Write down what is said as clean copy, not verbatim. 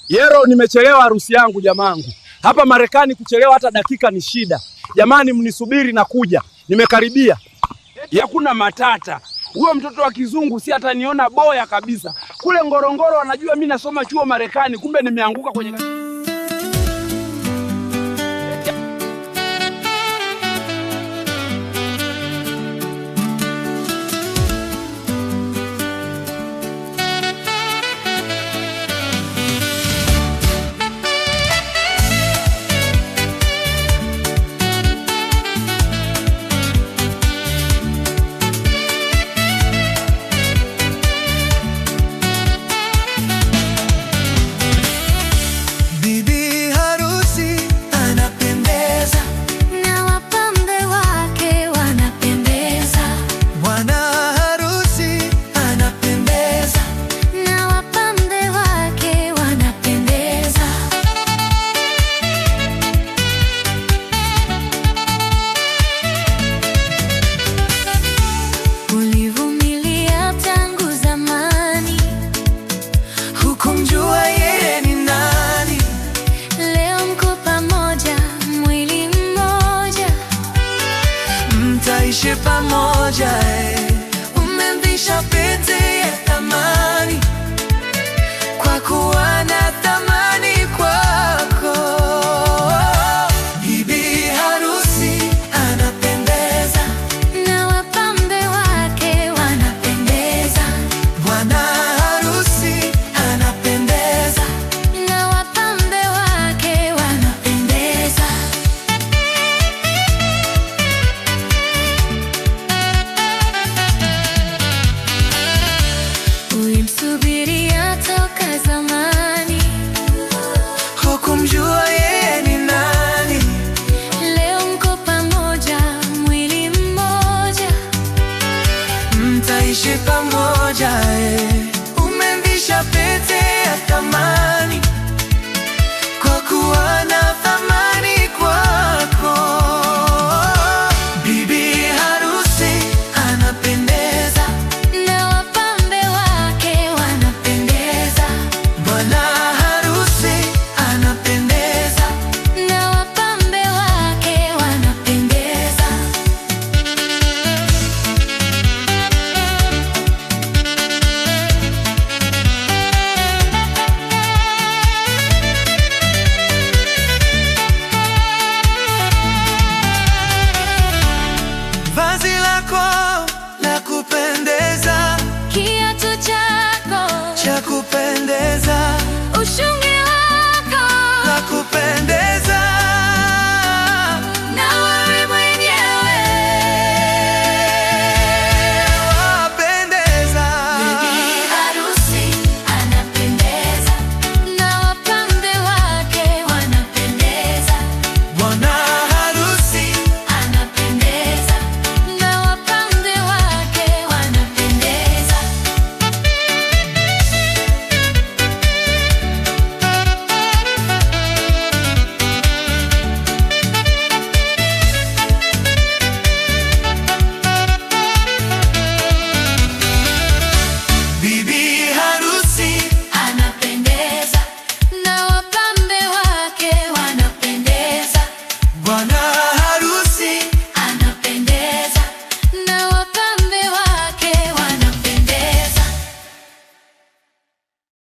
Yero, nimechelewa harusi yangu jamangu. Hapa Marekani kuchelewa hata dakika ni shida. Jamani, mnisubiri na kuja. Nimekaribia. Hakuna matata. Huyo mtoto wa kizungu si ataniona boya kabisa. Kule Ngorongoro anajua mimi nasoma chuo Marekani, kumbe nimeanguka kwenye Tutaishi pamoja, umemvisha pete ya thamani, kwa kuwa na thamani kwako. Bibi harusi anapendeza na wapambe wake wanapendeza. Bwana harusi anapendeza na wapambe wake wanapendeza. Ulimsubiria toka zamani, hukumjua yeye ni nani. Leo mko pamoja, mwili mmoja, mtaishi pamoja, umemvisha pete ya thamani,